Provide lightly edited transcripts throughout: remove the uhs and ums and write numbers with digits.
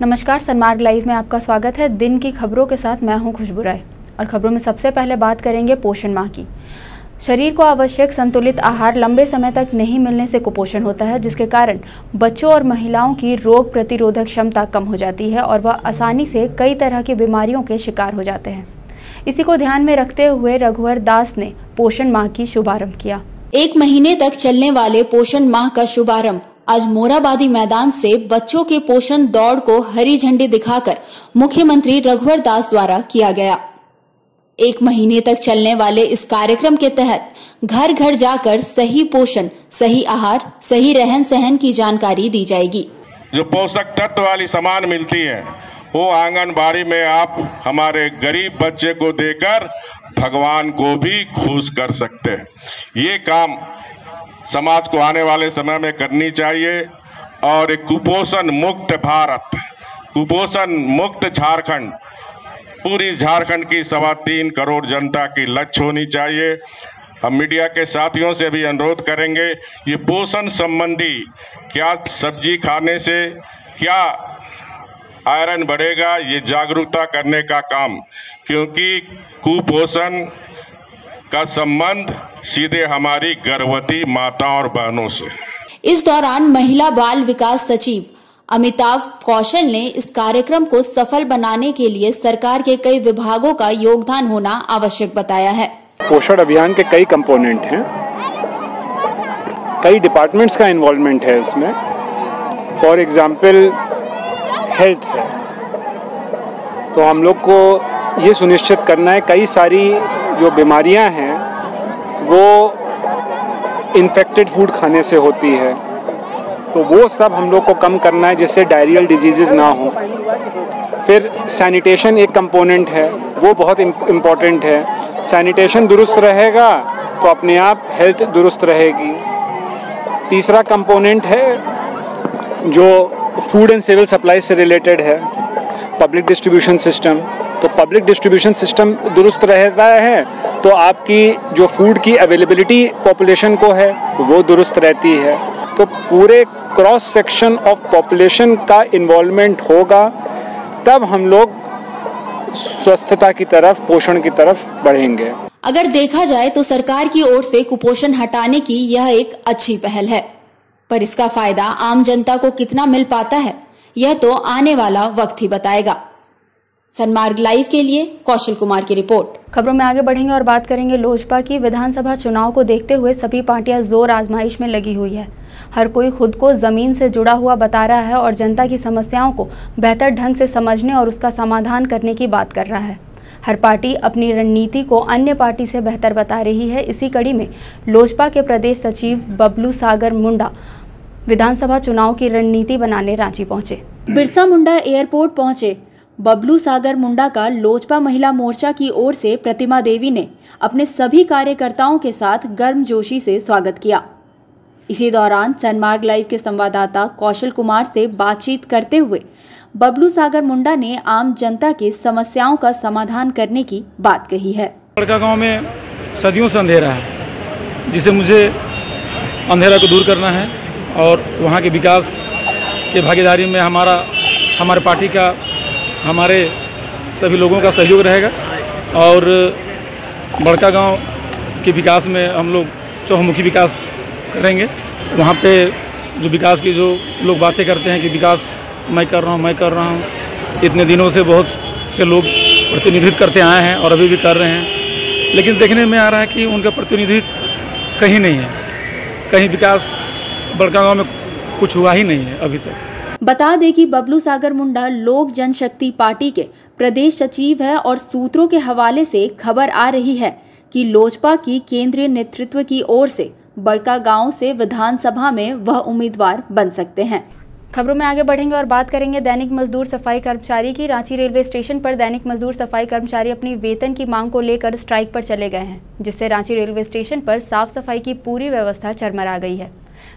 नमस्कार, सन्मार्ग लाइव में आपका स्वागत है। दिन की खबरों के साथ मैं हूं खुशबू राय और खबरों में सबसे पहले बात करेंगे पोषण माह की। शरीर को आवश्यक संतुलित आहार लंबे समय तक नहीं मिलने से कुपोषण होता है, जिसके कारण बच्चों और महिलाओं की रोग प्रतिरोधक क्षमता कम हो जाती है और वह आसानी से कई तरह की बीमारियों के शिकार हो जाते हैं। इसी को ध्यान में रखते हुए रघुवर दास ने पोषण माह की शुभारंभ किया। 1 महीने तक चलने वाले पोषण माह का शुभारंभ आज मोराबादी मैदान से बच्चों के पोषण दौड़ को हरी झंडी दिखाकर मुख्यमंत्री रघुवर दास द्वारा किया गया। 1 महीने तक चलने वाले इस कार्यक्रम के तहत घर घर जाकर सही पोषण, सही आहार, सही रहन सहन की जानकारी दी जाएगी। जो पोषक तत्व वाली सामान मिलती है वो आंगनबाड़ी में आप हमारे गरीब बच्चे को देकर भगवान को भी खुश कर सकते हैं। ये काम समाज को आने वाले समय में करनी चाहिए और एक कुपोषण मुक्त भारत, कुपोषण मुक्त झारखंड, पूरी झारखंड की 3.25 करोड़ जनता की लक्ष्य होनी चाहिए। हम मीडिया के साथियों से भी अनुरोध करेंगे, ये पोषण संबंधी क्या सब्जी खाने से क्या आयरन बढ़ेगा, ये जागरूकता करने का काम, क्योंकि कुपोषण का संबंध सीधे हमारी गर्भवती माताओं और बहनों से। इस दौरान महिला बाल विकास सचिव अमिताभ कौशल ने इस कार्यक्रम को सफल बनाने के लिए सरकार के कई विभागों का योगदान होना आवश्यक बताया है। पोषण अभियान के कई कंपोनेंट हैं, कई डिपार्टमेंट्स का इन्वॉल्वमेंट है इसमें। फॉर एग्जाम्पल हेल्थ है, तो हम लोग को ये सुनिश्चित करना है कई सारी जो बीमारियां हैं वो इन्फेक्टेड फूड खाने से होती है, तो वो सब हम लोग को कम करना है जिससे डायरियल डिजीजेस ना हो। फिर सैनिटेशन एक कंपोनेंट है, वो बहुत इम्पॉर्टेंट है। सैनिटेशन दुरुस्त रहेगा तो अपने आप हेल्थ दुरुस्त रहेगी। तीसरा कंपोनेंट है जो फूड एंड सिविल सप्लाई से रिलेटेड है, पब्लिक डिस्ट्रीब्यूशन सिस्टम। तो पब्लिक डिस्ट्रीब्यूशन सिस्टम दुरुस्त रहता है तो आपकी जो फूड की अवेलेबिलिटी पॉपुलेशन को है वो दुरुस्त रहती है। तो पूरे क्रॉस सेक्शन ऑफ पॉपुलेशन का इन्वॉल्वमेंट होगा, तब हम लोग स्वस्थता की तरफ, पोषण की तरफ बढ़ेंगे। अगर देखा जाए तो सरकार की ओर से कुपोषण हटाने की यह एक अच्छी पहल है, पर इसका फायदा आम जनता को कितना मिल पाता है यह तो आने वाला वक्त ही बताएगा। सन्मार्ग लाइव के लिए कौशल कुमार की रिपोर्ट। खबरों में आगे बढ़ेंगे और बात करेंगे लोजपा की। विधानसभा चुनाव को देखते हुए सभी पार्टियां जोर आजमाइश में लगी हुई है। हर कोई खुद को जमीन से जुड़ा हुआ बता रहा है और जनता की समस्याओं को बेहतर ढंग से समझने और उसका समाधान करने की बात कर रहा है। हर पार्टी अपनी रणनीति को अन्य पार्टी से बेहतर बता रही है। इसी कड़ी में लोजपा के प्रदेश सचिव बबलू सागर मुंडा विधानसभा चुनाव की रणनीति बनाने रांची पहुंचे। बिरसा मुंडा एयरपोर्ट पहुंचे बबलू सागर मुंडा का लोजपा महिला मोर्चा की ओर से प्रतिमा देवी ने अपने सभी कार्यकर्ताओं के साथ गर्मजोशी से स्वागत किया। इसी दौरान सन्मार्ग लाइव के संवाददाता कौशल कुमार से बातचीत करते हुए बबलू सागर मुंडा ने आम जनता की समस्याओं का समाधान करने की बात कही है। बड़का गांव में सदियों से अंधेरा है, जिसे मुझे अंधेरा को दूर करना है और वहां के विकास के भागीदारी में हमारे पार्टी का, हमारे सभी लोगों का सहयोग रहेगा और बड़का गांव के विकास में हम लोग चहुमुखी विकास करेंगे। वहाँ पे जो विकास की जो लोग बातें करते हैं कि विकास मैं कर रहा हूँ, इतने दिनों से बहुत से लोग प्रतिनिधित्व करते आए हैं और अभी भी कर रहे हैं, लेकिन देखने में आ रहा है कि उनका प्रतिनिधित्व कहीं नहीं है, कहीं विकास बड़का गाँव में कुछ हुआ ही नहीं है अभी तक। बता दें कि बबलू सागर मुंडा लोक जनशक्ति पार्टी के प्रदेश सचिव है और सूत्रों के हवाले से खबर आ रही है कि लोजपा की केंद्रीय नेतृत्व की ओर से बड़का गांव से विधानसभा में वह उम्मीदवार बन सकते हैं। खबरों में आगे बढ़ेंगे और बात करेंगे दैनिक मजदूर सफाई कर्मचारी की। रांची रेलवे स्टेशन पर दैनिक मजदूर सफाई कर्मचारी अपनी वेतन की मांग को लेकर स्ट्राइक पर चले गए हैं, जिससे रांची रेलवे स्टेशन पर साफ सफाई की पूरी व्यवस्था चरमरा गई है।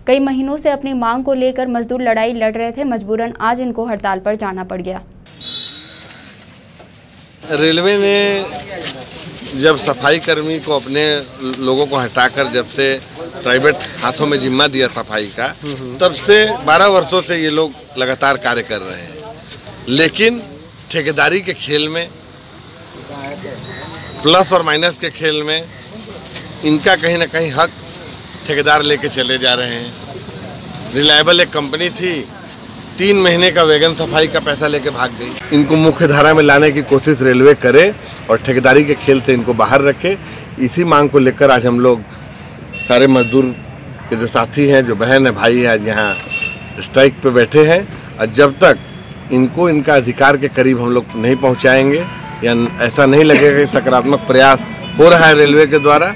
कई महीनों से अपनी मांग को लेकर मजदूर लड़ाई लड़ रहे थे, मजबूरन आज इनको हड़ताल पर जाना पड़ गया। रेलवे ने जब सफाई कर्मी को, अपने लोगों को हटाकर जब से प्राइवेट हाथों में जिम्मा दिया सफाई का, तब से 12 वर्षों से ये लोग लगातार कार्य कर रहे हैं। लेकिन ठेकेदारी के खेल में, प्लस और माइनस के खेल में इनका कहीं ना कहीं हक ठेकेदार लेके चले जा रहे हैं। रिलायबल एक कंपनी थी, 3 महीने का वैगन सफाई का पैसा लेके भाग गई। इनको मुख्य धारा में लाने की कोशिश रेलवे करे और ठेकेदारी के खेल से इनको बाहर रखे। इसी मांग को लेकर आज हम लोग सारे मजदूर के जो साथी हैं, जो बहन है, भाई है, आज यहाँ स्ट्राइक पे बैठे हैं। और जब तक इनको इनका अधिकार के करीब हम लोग नहीं पहुँचाएंगे या ऐसा नहीं लगेगा कि सकारात्मक प्रयास हो रहा है रेलवे के द्वारा,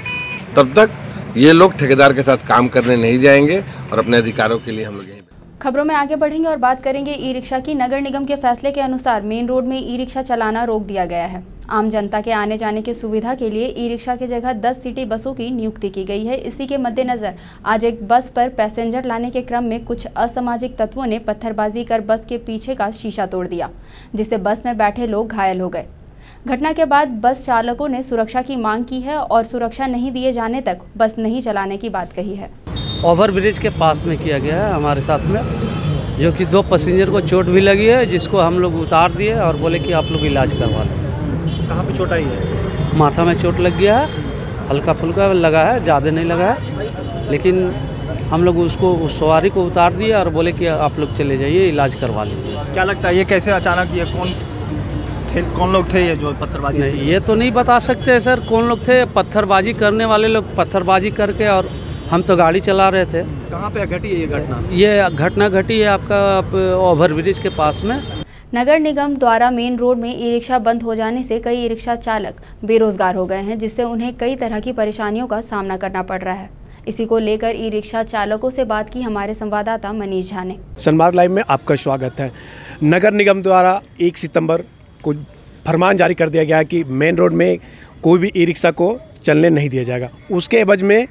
तब तक ये लोग ठेकेदार के साथ काम करने नहीं जाएंगे और अपने अधिकारों के लिए हम लोग यहीं। खबरों में आगे बढ़ेंगे और बात करेंगे ई रिक्शा की। नगर निगम के फैसले के अनुसार मेन रोड में ई रिक्शा चलाना रोक दिया गया है। आम जनता के आने जाने की सुविधा के लिए ई रिक्शा की जगह 10 सिटी बसों की नियुक्ति की गई है। इसी के मद्देनजर आज एक बस पर पैसेंजर लाने के क्रम में कुछ असामाजिक तत्वों ने पत्थरबाजी कर बस के पीछे का शीशा तोड़ दिया, जिससे बस में बैठे लोग घायल हो गए। घटना के बाद बस चालकों ने सुरक्षा की मांग की है और सुरक्षा नहीं दिए जाने तक बस नहीं चलाने की बात कही है। ओवरब्रिज के पास में किया गया है हमारे साथ में, जो कि 2 पैसेंजर को चोट भी लगी है, जिसको हम लोग उतार दिए और बोले कि आप लोग इलाज करवा लें। कहाँ पे चोट आई है? माथा में चोट लग गया है, हल्का फुल्का लगा है, ज़्यादा नहीं लगा है, लेकिन हम लोग उसको उस सवारी को उतार दिए और बोले कि आप लोग चले जाइए, इलाज करवा लीजिए। क्या लगता है ये कैसे अचानक, ये कौन लोग थे ये जो पत्थरबाजी? नहीं, ये तो नहीं बता सकते सर कौन लोग थे। पत्थरबाजी करने वाले लोग पत्थरबाजी करके, और हम तो गाड़ी चला रहे थे। कहाँ पे घटी है ये घटना? ये घटना घटी है आपका ओवरब्रिज के पास में। नगर निगम द्वारा मेन रोड में ई रिक्शा बंद हो जाने से कई ई रिक्शा चालक बेरोजगार हो गए हैं, जिससे उन्हें कई तरह की परेशानियों का सामना करना पड़ रहा है। इसी को लेकर ई रिक्शा चालकों से बात की हमारे संवाददाता मनीष झा ने। सनमार्ग लाइव में आपका स्वागत है। नगर निगम द्वारा 1 सितंबर को फरमान जारी कर दिया गया है कि मेन रोड में कोई भी ई रिक्शा को चलने नहीं दिया जाएगा। उसके एवज में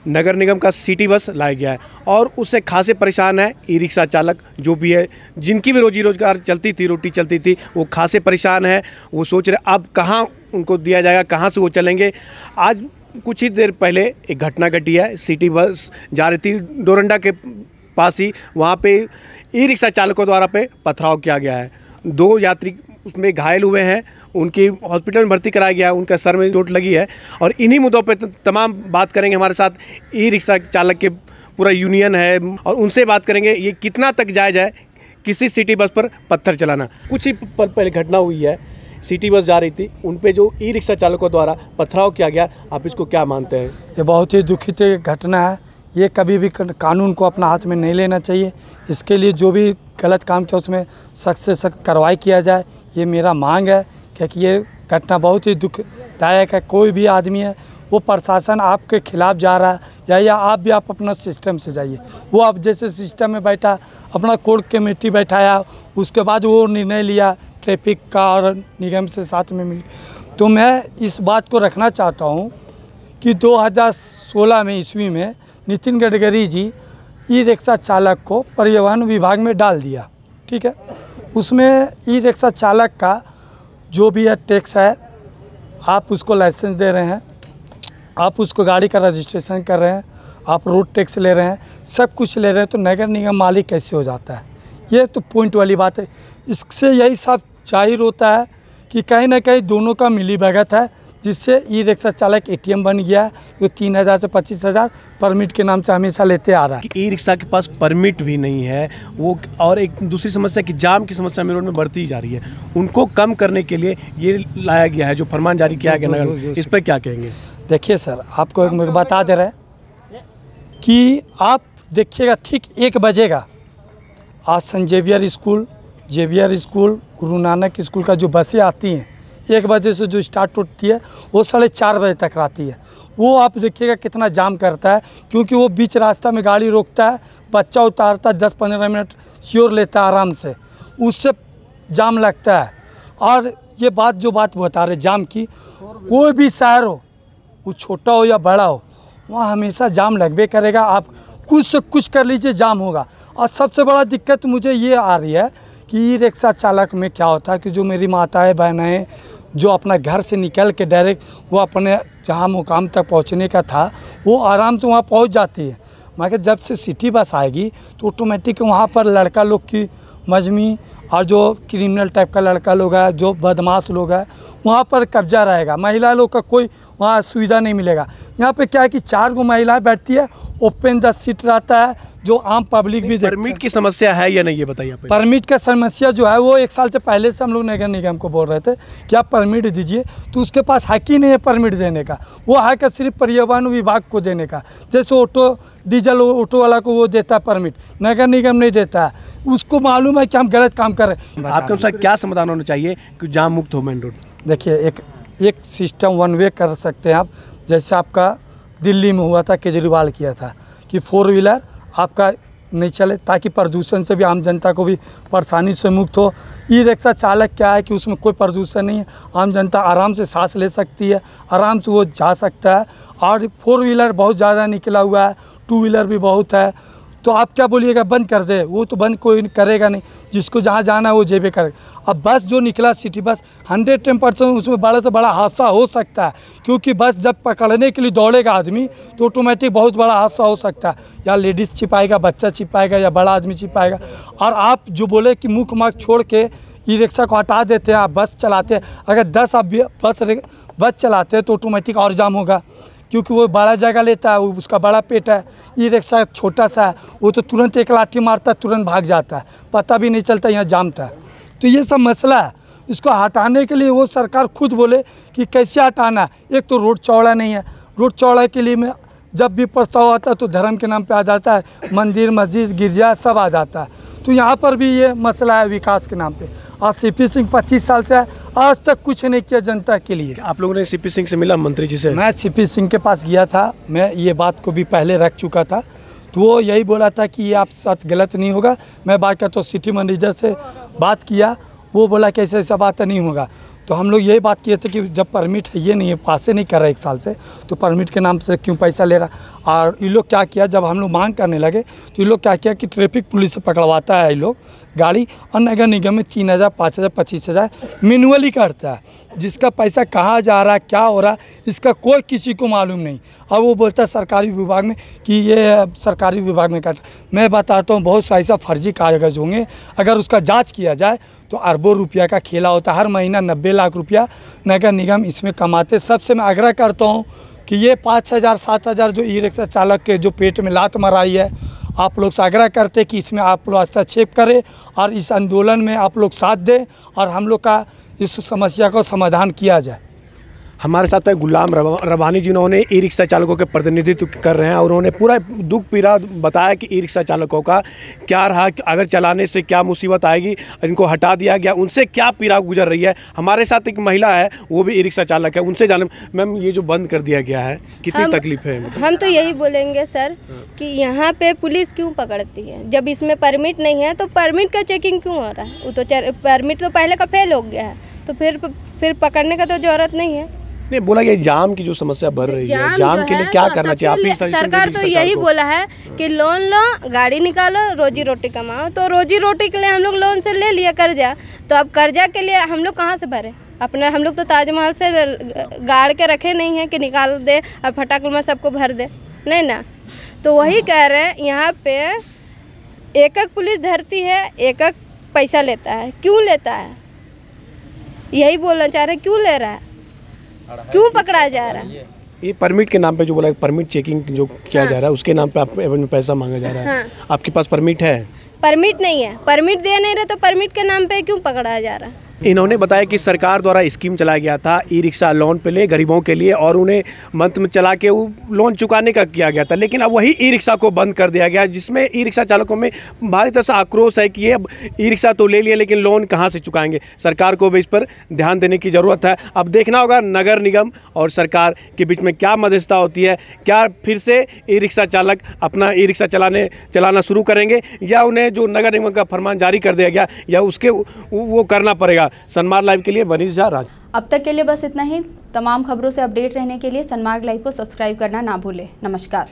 नगर निगम का सिटी बस लाया गया है और उससे खासे परेशान है ई रिक्शा चालक जो भी है, जिनकी भी रोजी रोजगार चलती थी, रोटी चलती थी, वो खासे परेशान है। वो सोच रहे अब कहाँ उनको दिया जाएगा, कहाँ से वो चलेंगे। आज कुछ ही देर पहले एक घटना घटी है। सिटी बस जा रही थी डोरंडा के पास ही, वहाँ पे ई रिक्शा चालकों द्वारा पे पथराव किया गया है। 2 यात्री उसमें घायल हुए हैं, उनकी हॉस्पिटल में भर्ती कराया गया है, उनका सर में चोट लगी है। और इन्हीं मुद्दों पे तमाम बात करेंगे। हमारे साथ ई रिक्शा चालक के पूरा यूनियन है और उनसे बात करेंगे ये कितना तक जायज़ है किसी सिटी बस पर पत्थर चलाना। कुछ ही पल पहले घटना हुई है, सिटी बस जा रही थी, उन पे जो ई रिक्शा चालकों द्वारा पथराव किया गया, आप इसको क्या मानते हैं? ये बहुत ही दुखित घटना है। ये कभी भी कानून को अपना हाथ में नहीं लेना चाहिए। इसके लिए जो भी गलत काम किया उसमें सख्त से सख्त कार्रवाई किया जाए, ये मेरा मांग है। क्योंकि ये घटना बहुत ही दुखदायक है। कोई भी आदमी है, वो प्रशासन आपके खिलाफ जा रहा है या आप भी आप अपना सिस्टम से जाइए। वो आप जैसे सिस्टम में बैठा, अपना कोर कमेटी बैठाया, उसके बाद वो निर्णय लिया ट्रैफिक का और निगम से साथ में मिल। तो मैं इस बात को रखना चाहता हूँ कि 2016 में ईस्वी में नितिन गडकरी जी ई रिक्शा चालक को परिवहन विभाग में डाल दिया, ठीक है। उसमें ई रिक्शा चालक का जो भी है टैक्स है, आप उसको लाइसेंस दे रहे हैं, आप उसको गाड़ी का रजिस्ट्रेशन कर रहे हैं, आप रोड टैक्स ले रहे हैं, सब कुछ ले रहे हैं, तो नगर निगम मालिक कैसे हो जाता है? ये तो पॉइंट वाली बात है। इससे यही सब जाहिर होता है कि कहीं ना कहीं दोनों का मिली भगत है, जिससे ई रिक्शा चालक ATM बन गया है, जो 3000 से 25,000 परमिट के नाम से हमेशा लेते आ रहा है। ई रिक्शा के पास परमिट भी नहीं है वो, और एक दूसरी समस्या कि जाम की समस्या मेन रोड में बढ़ती जा रही है। उनको कम करने के लिए ये लाया गया है, जो फरमान जारी किया गया नगर, इस पर क्या कहेंगे? देखिए सर, आपको एक बता दे रहे हैं कि आप देखिएगा ठीक 1 बजेगा, आज Saint Xavier school, Guru Nanak school का जो बसें आती हैं 1 बजे से जो स्टार्ट होती है वो 4:30 बजे तक रहती है। वो आप देखिएगा कितना जाम करता है, क्योंकि वो बीच रास्ता में गाड़ी रोकता है, बच्चा उतारता है, 10-15 मिनट श्योर लेता है आराम से, उससे जाम लगता है। और ये बात बता रहे जाम की, कोई भी शहर हो, वो छोटा हो या बड़ा हो, वहाँ हमेशा जाम लगबे करेगा। आप कुछ से कुछ कर लीजिए, जाम होगा। और सबसे बड़ा दिक्कत मुझे ये आ रही है कि ई रिक्शा चालक में क्या होता है कि जो मेरी माताएं बहनें जो अपना घर से निकल के डायरेक्ट वो अपने जहाँ मुकाम तक पहुँचने का था, वो आराम से वहाँ पहुँच जाती है। मगर जब से सिटी बस आएगी तो ऑटोमेटिक वहाँ पर लड़का लोग की मजमी और जो क्रिमिनल टाइप का लड़का लोग है, जो बदमाश लोग है, वहाँ पर कब्जा रहेगा। महिला लोग का कोई वहाँ सुविधा नहीं मिलेगा। यहाँ पे क्या है कि 4 गो महिलाएं बैठती है, ओपन द सीट रहता है, जो आम पब्लिक भी परमिट की समस्या है या नहीं ये बताइए आप। परमिट का समस्या जो है वो 1 साल से पहले से हम लोग नगर निगम को बोल रहे थे कि आप परमिट दीजिए, तो उसके पास हक ही नहीं है परमिट देने का। वो हक है सिर्फ परिवहन विभाग को देने का। जैसे ऑटो डीजल ऑटो वाला को वो देता है परमिट, नगर निगम नहीं देता है। उसको मालूम है कि हम गलत काम कर रहे हैं। आपके अनुसार क्या समाधान होना चाहिए कि जाम मुक्त हो मेन रोड? देखिए, एक सिस्टम 1 वे कर सकते हैं आप। जैसे आपका दिल्ली में हुआ था, केजरीवाल किया था कि 4 व्हीलर आपका नहीं चले, ताकि प्रदूषण से भी आम जनता को भी परेशानी से मुक्त हो। ई रिक्शा चालक क्या है कि उसमें कोई प्रदूषण नहीं है, आम जनता आराम से सांस ले सकती है, आराम से वो जा सकता है। और 4 व्हीलर बहुत ज़्यादा निकला हुआ है, 2 व्हीलर भी बहुत है। तो आप क्या बोलिएगा बंद कर दे? वो तो बंद कोई करेगा नहीं, जिसको जहाँ जाना है वो जेबे करेगा। अब बस जो निकला सिटी बस 110% उसमें बड़ा से बड़ा हादसा हो सकता है, क्योंकि बस जब पकड़ने के लिए दौड़ेगा आदमी तो ऑटोमेटिक बहुत बड़ा हादसा हो सकता है। या लेडीज़ छिपाएगा, बच्चा छिपाएगा, या बड़ा आदमी छिपाएगा। और आप जो बोले कि मुख्य मार्ग छोड़ के ई रिक्शा को हटा देते हैं, आप बस चलाते हैं, अगर 10 आप बस चलाते हैं तो ऑटोमेटिक और जाम होगा, क्योंकि वो बड़ा जगह लेता है, उसका बड़ा पेट है। ई रिक्शा छोटा सा है, वो तो तुरंत एक लाठी मारता है, तुरंत भाग जाता है, पता भी नहीं चलता यहाँ जाम था। तो ये सब मसला है। इसको हटाने के लिए वो सरकार खुद बोले कि कैसे हटाना है। एक तो रोड चौड़ा नहीं है, रोड चौड़ा के लिए में जब भी प्रस्ताव आता है तो धर्म के नाम पे आ जाता है, मंदिर मस्जिद गिरजा सब आ जाता है। तो यहाँ पर भी ये मसला है विकास के नाम पे। और सीपी सिंह 25 साल से है, आज तक कुछ नहीं किया जनता के लिए। आप लोगों ने सीपी सिंह से मिला, मंत्री जी से? मैं सीपी सिंह के पास गया था, मैं ये बात को भी पहले रख चुका था, तो वो यही बोला था कि ये आप साथ गलत नहीं होगा। मैं बात करता हूँ सिटी मैनेजर से बात किया, वो बोला कि ऐसा बात नहीं होगा। तो हम लोग यही बात किए थे कि जब परमिट है ये नहीं है, पासे नहीं कर रहा 1 साल से, तो परमिट के नाम से क्यों पैसा ले रहा। और ये लोग क्या किया, जब हम लोग मांग करने लगे तो ये लोग क्या किया कि ट्रैफिक पुलिस से पकड़वाता है ये लोग गाड़ी, और नगर निगम में 3000, 5000, 25,000 मैनुअली करता है, जिसका पैसा कहाँ जा रहा है, क्या हो रहा है, इसका कोई किसी को मालूम नहीं। और वो बोलता है सरकारी विभाग में कि ये सरकारी विभाग में काट। मैं बताता हूँ बहुत सा ऐसा फर्जी कागज़ होंगे, अगर उसका जांच किया जाए तो अरबों रुपया का खेला होता है। हर महीना 90 लाख रुपया नगर निगम इसमें कमाते। सबसे मैं आग्रह करता हूँ कि ये 5000, 7000 जो ई रिक्शा चालक के जो पेट में लात मराई है, आप लोग से आग्रह करते कि इसमें आप लोग हस्तक्षेप करें और इस आंदोलन में आप लोग साथ दें और हम लोग का इस समस्या का समाधान किया जाए। हमारे साथ है गुलाम रब्बानी, जिन्होंने ई रिक्शा चालकों के प्रतिनिधित्व कर रहे हैं, और उन्होंने पूरा दुख पीड़ा बताया कि ई रिक्शा चालकों का क्या रहा, अगर चलाने से क्या मुसीबत आएगी, इनको हटा दिया गया, उनसे क्या पीड़ा गुजर रही है। हमारे साथ एक महिला है, वो भी ई रिक्शा चालक है, उनसे जाने। मैम, ये जो बंद कर दिया गया है कितनी तकलीफ है? हम तो यही बोलेंगे सर कि यहाँ पे पुलिस क्यों पकड़ती है, जब इसमें परमिट नहीं है तो परमिट का चेकिंग क्यों हो रहा है? वो तो परमिट तो पहले का फेल हो गया है, तो फिर पकड़ने का तो जरूरत नहीं है। नहीं, बोला ये जाम की जो समस्या बढ़ रही है, जाम के लिए क्या करना चाहिए? सरकार तो यही बोला है कि लोन लो, गाड़ी निकालो, रोजी रोटी कमाओ। तो रोजी रोटी के लिए हम लोग लोन से ले लिया कर्जा, तो अब कर्जा के लिए हम लोग कहाँ से भरे? अपना हम लोग तो ताजमहल से गाड़ के रखे नहीं है कि निकाल दे और फटाक में सबको भर दे, नहीं ना। तो वही कह रहे हैं, यहाँ पे एक पुलिस धरती है, एक पैसा लेता है। क्यों लेता है? यही बोलना चाह रहे हैं, क्यों ले रहा है, क्यों पकड़ा जा रहा है? ये परमिट के नाम पे जो बोला, परमिट चेकिंग जो किया जा रहा है, उसके नाम पे आप पैसा मांगा जा रहा है। हाँ। आपके पास परमिट है? परमिट नहीं है, परमिट दे नहीं रहे तो परमिट के नाम पे क्यों पकड़ा जा रहा है? इन्होंने बताया कि सरकार द्वारा स्कीम चलाया गया था ई रिक्शा लोन पे ले गरीबों के लिए, और उन्हें मंथ में चला के वो लोन चुकाने का किया गया था, लेकिन अब वही ई रिक्शा को बंद कर दिया गया, जिसमें ई रिक्शा चालकों में भारी तरह से आक्रोश है कि ये ई रिक्शा तो ले लिया लेकिन लोन कहाँ से चुकाएंगे। सरकार को भी इस पर ध्यान देने की ज़रूरत है। अब देखना होगा नगर निगम और सरकार के बीच में क्या मध्यस्थता होती है, क्या फिर से ई रिक्शा चालक अपना ई रिक्शा चलाना शुरू करेंगे, या उन्हें जो नगर निगम का फरमान जारी कर दिया गया या उसके वो करना पड़ेगा। सनमार्ग लाइव के लिए मनीष झा, राज। अब तक के लिए बस इतना ही। तमाम खबरों से अपडेट रहने के लिए सनमार्ग लाइव को सब्सक्राइब करना ना भूलें। नमस्कार।